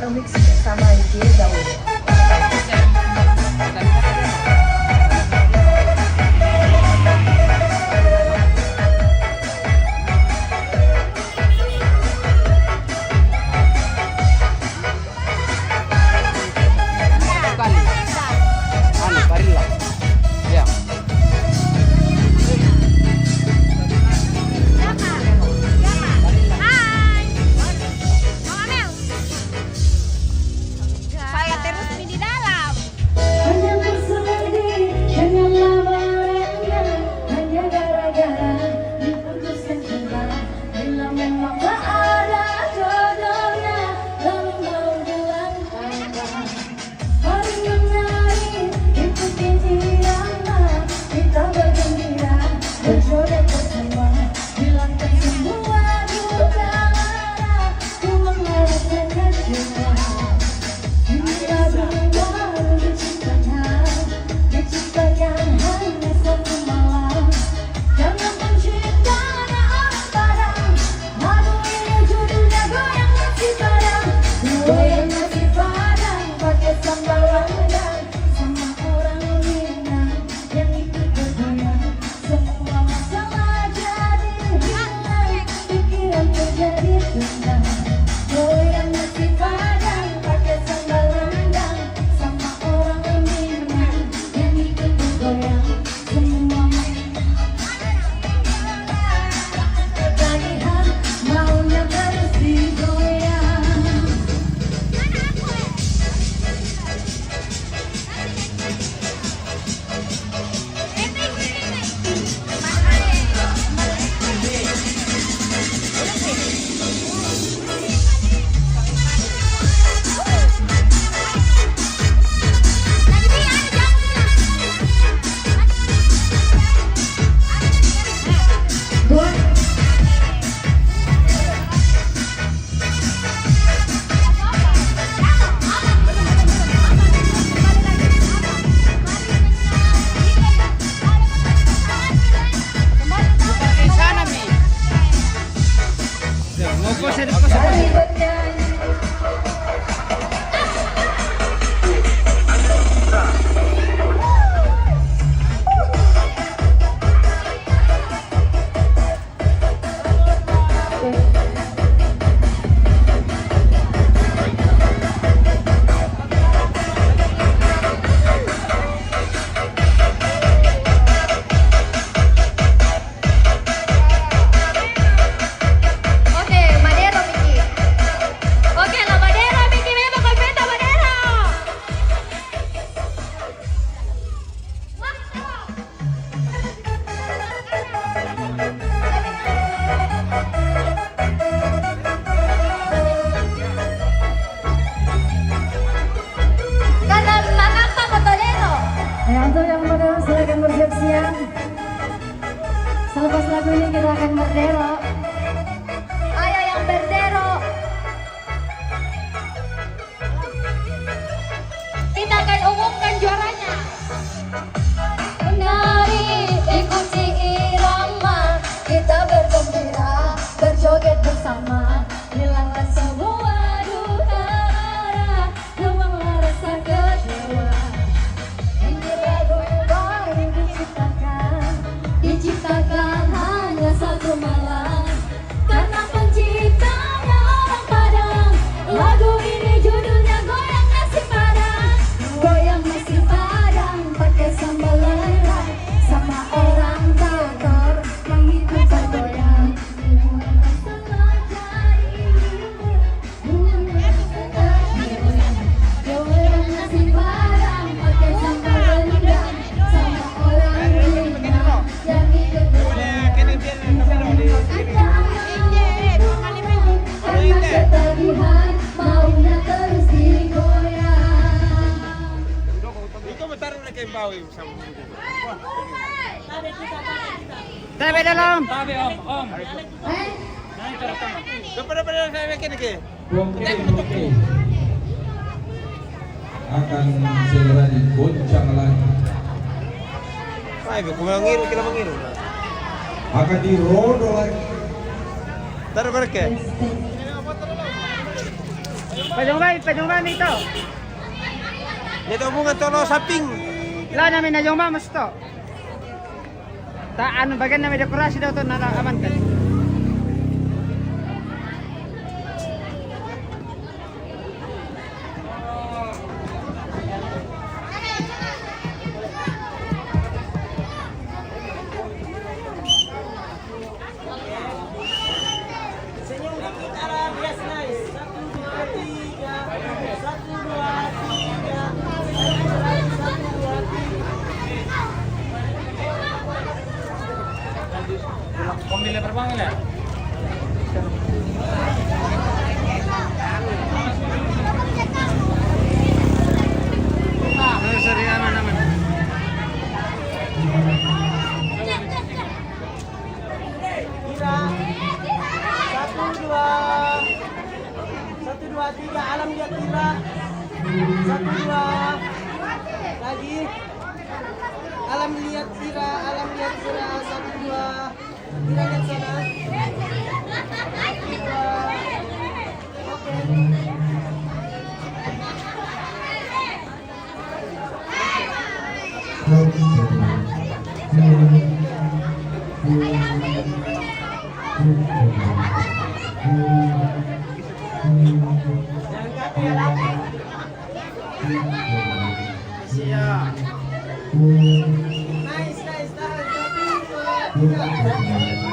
remix bersama J Daud. Selepas lagu ini kita akan berdero. Ayo yang berdero. Kita akan umumkan juaranya. Mari ikuti irama, kita bergembira, berjoget bersama, hilangkan semua duka rara, buanglah rasa kecewa. Ini lagu baru diciptakan hanya satu malam, karena penciptanya orang Padang. Lagu ini judulnya Goyang Nasi Padang. Goyang nasi Padang pakai sambal lelak, sama orang Tatar yang ikut bergoyang. Goyang nasi Padang pakai sambal lelak, sama orang Minang yang ikut bergoyang. Karena ketagihan maunya terus digoyang. Tabi dalam. Tabi om. Akan segera digoncang lagi. Kita mengiru. Akan dirodo lagi. Taruh berke. Pajong ba ito? Dito bunga tolo sa ping. Wala namin na yung mamas to. Ano bagan namin dekorasi daw to nalakaman ka. Pembeli terbang ya? Sorry aman. Kira. 1, 2. 1, 2, 3. Alam lihat kira. 1, 2. Lagi. Alam lihat kira. 1, 2. Kira lihat sana. Jangan kaki ya laki. Siap. Nice. Tahan. 1, 2, 3.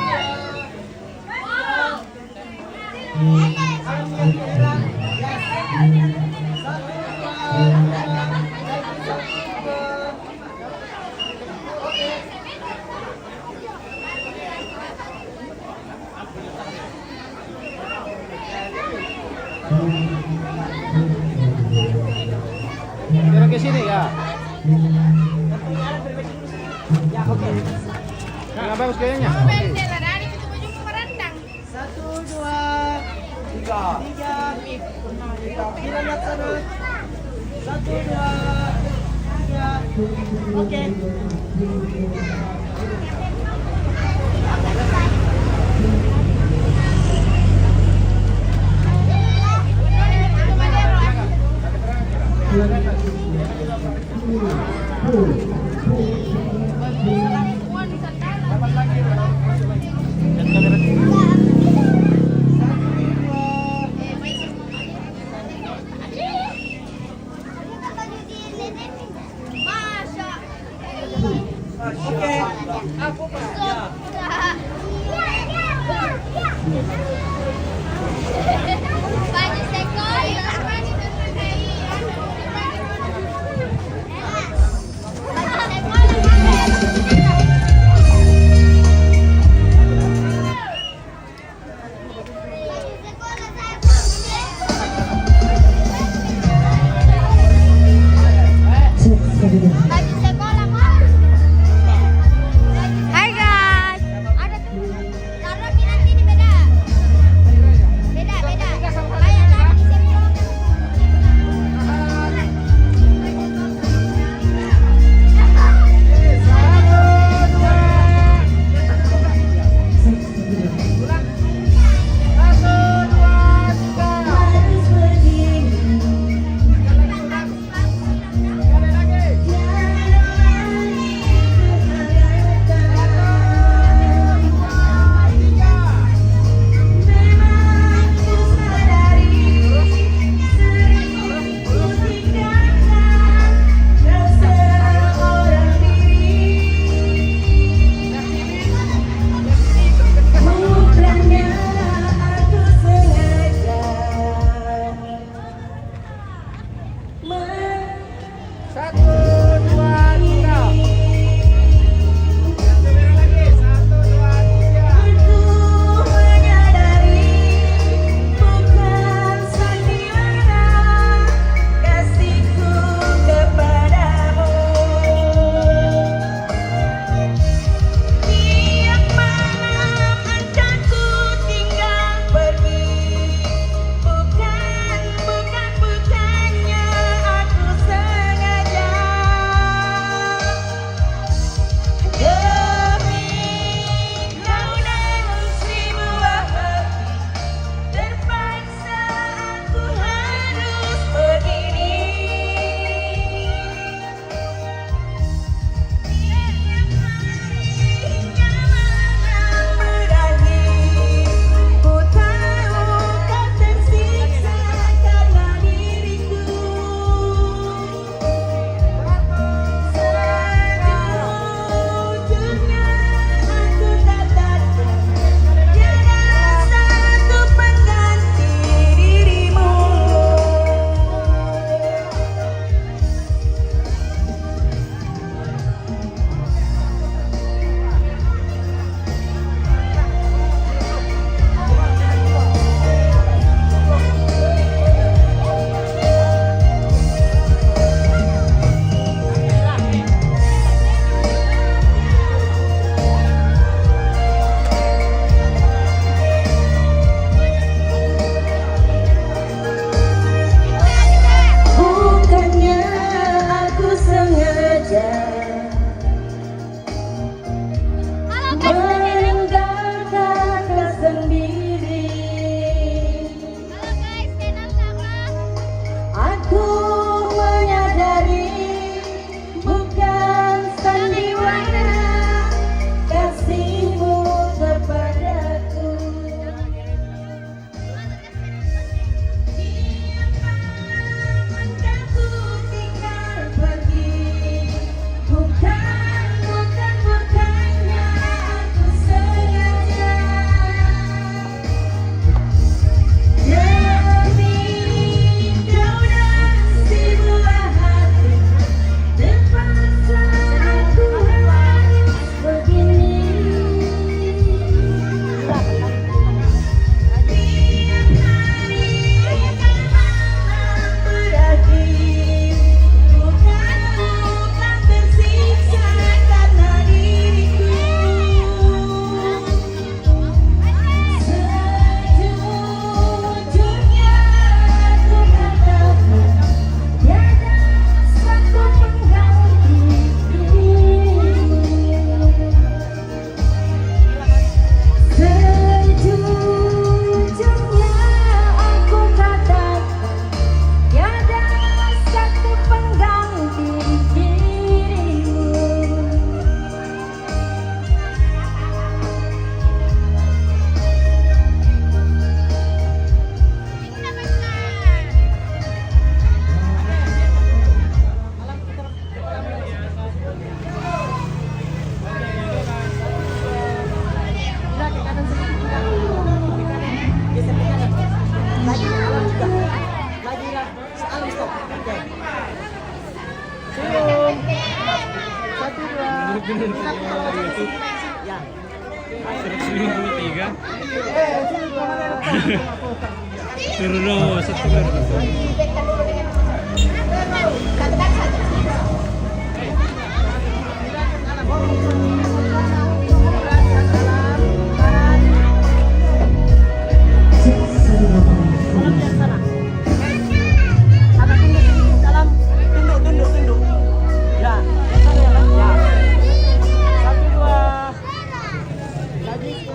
Kira ke sini ya. Ya, oke. Nggak bagus kayaknya. 1, 2, 3. Kira lihat sana. 1, 2, 3. Oke. Oke. Ya. 153. Sini kamera. Turun dong, satu baru. Tunduk. Ya, ya. 1, 2. Lagi.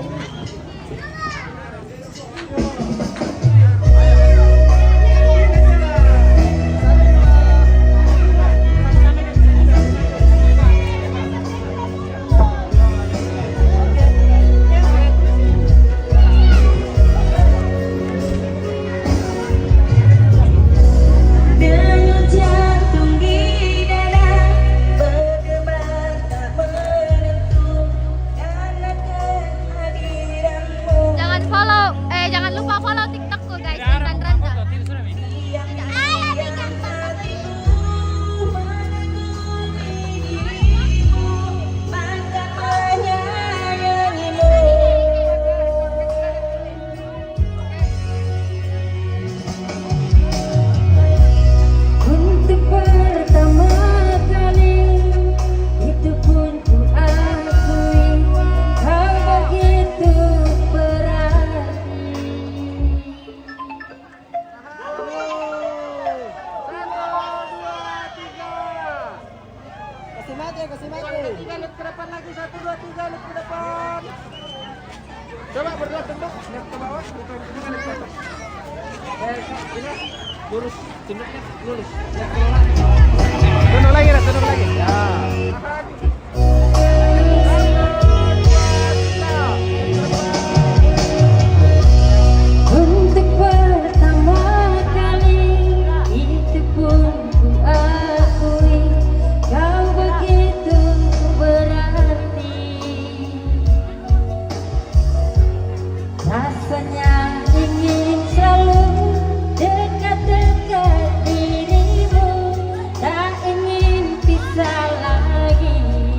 Denyut jantung di dada berdebar tak menentu karena kehadiranmu. Jangan lupa follow TikTokku guys, Intan Randa. Diam-diam hatiku mengagumi dirimu, bahkan menyayangimu. Untuk pertama kali itu pun ku akui kau begitu berarti. Kasih mati. Tiga lihat ke depan lagi. 1, 2, 3 lihat ke depan. Coba berdua tunduk. Lihat ke bawah. Tiga lihat ke atas. Ini lurus. Tunduknya lurus. Lihat ke bawah. Tunduk lagi, tunduk lagi. Ya. Untuk pertama kali itu pun ku akui kau begitu berarti. Rasanya ingin selalu dekat-dekat dirimu, tak ingin pisah lagi.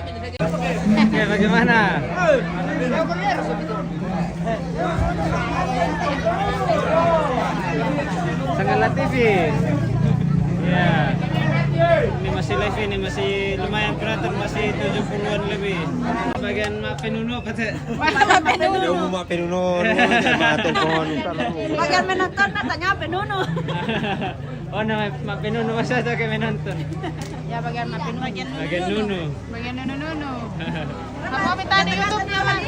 Oke, bagaimana? Sanggala TV. Ya. Ini masih live ini, masih lumayan penonton, masih 70-an lebih. Bagian Mak Penuno apa teh? Mak Penuno, matur pohon. Bagian menonton tanya Penuno. Oh, nama Mak Penuno masa tuh kayak menonton. Ya bagian Penuno. Bagian Nuno. Bagian Nuno. Apa minta di YouTube-nya, Bang?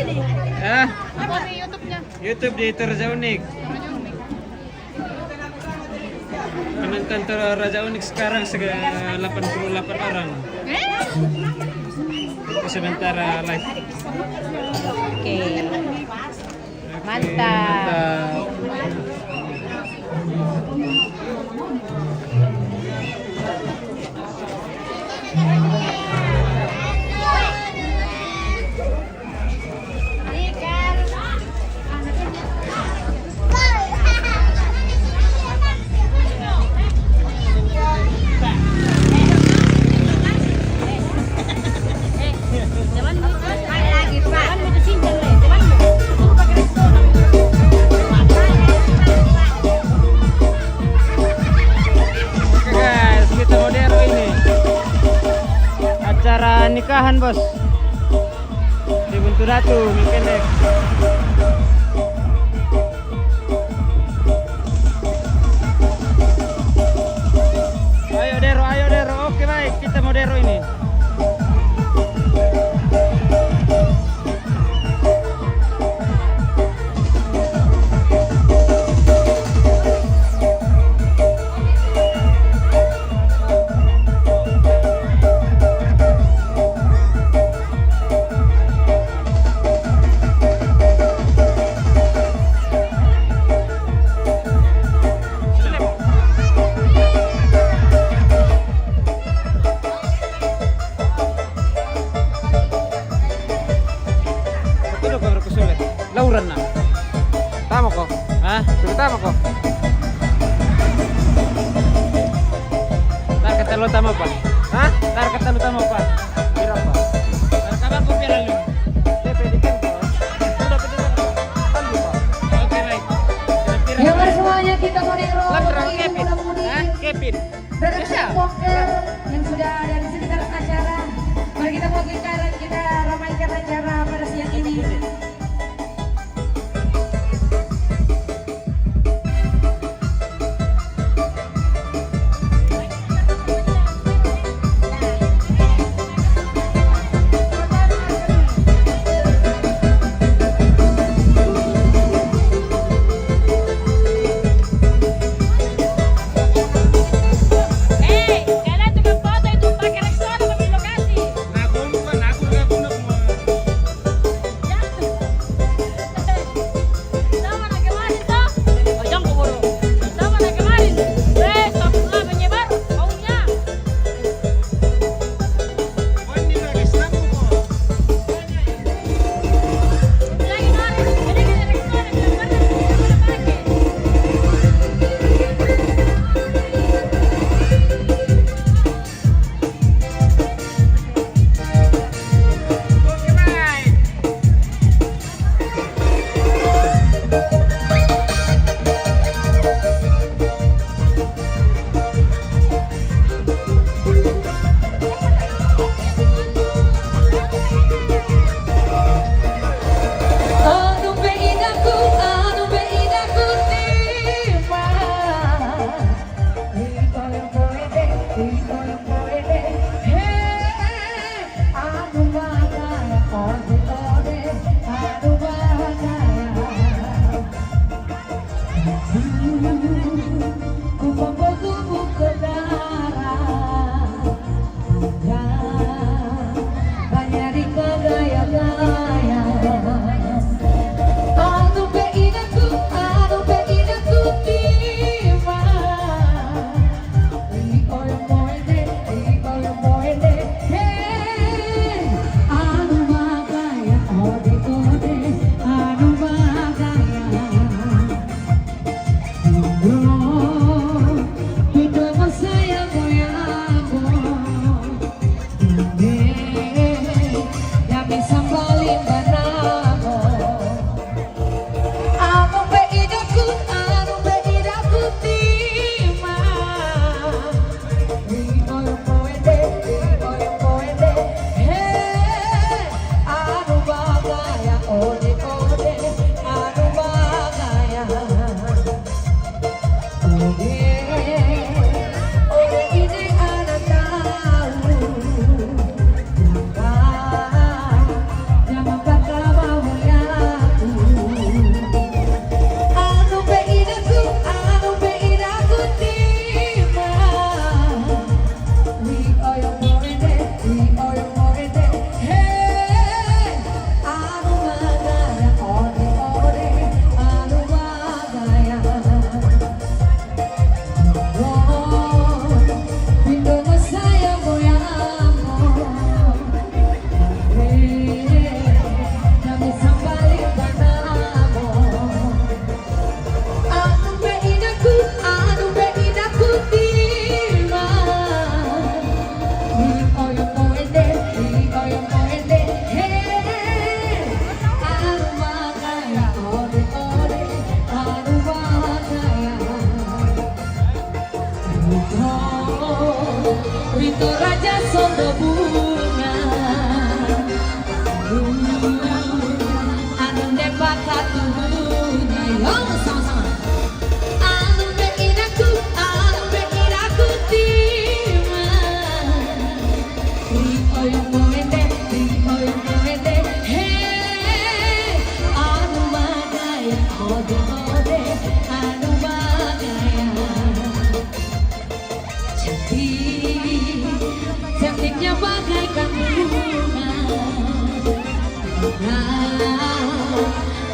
Ah, Apa di YouTube-nya? YouTube di Raja Unik. Penonton Raja Unik sekarang 88 orang. Itu sementara live. Oke. Oke, Mantap. Oke guys, kita modern ini. Acara nikahan bos di Buntu Datu, Mekendek. Ayo Dero. Oke baik, kita modern ini. Lauran na. Tama ko. Hah? Tama ko. Tar kata lo tama pa. Hah? Tar kata lo tama pa. Pira pa? Tar kabar ko pira lo. Pwede kan ko. Sudah pwede kan. Tanda pa. Oke baik. Ya mari semuanya kita modern. Latrang Kevin. Hah? Kevin. Rekan poker yang sudah ada di sekitar acara. Mari kita buat lingkaran, kita ramaikan acara pada siang ini. yang muende, Rio yang muende. Hey, anu magaya, ode ode, anu magaya. Cantiknya bagaikan bunga.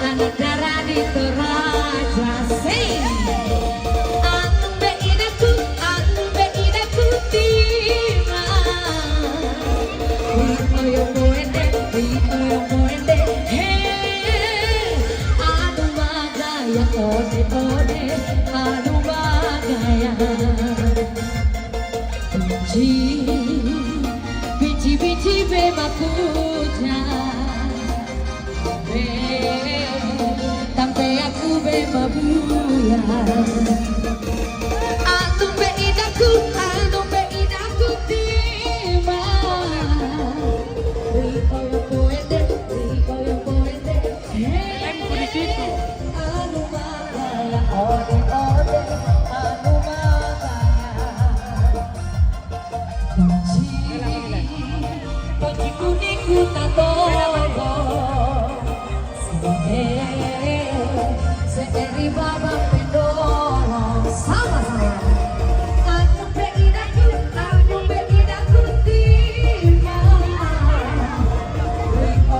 Anak darah di Toraja. Sing. Anu be idaku tima. Rio muende, hey, anu magaya, ode ode, anu magaya. Bici bemakuja, sampai aku bemabuya. Anu be idaku tima. Rio yang muende, hey, anu magaya, ode ode, anu magaya. Kunci kuningku tak tobo, seeri baba pendorong sama-sama. Anu be idaku tima. Rio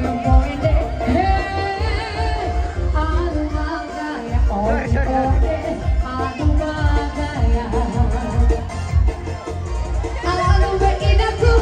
yang muende, hey, anu magaya, ode ode, anu magaya. Anu be idaku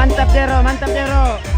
Mantap Jero, mantap Jero.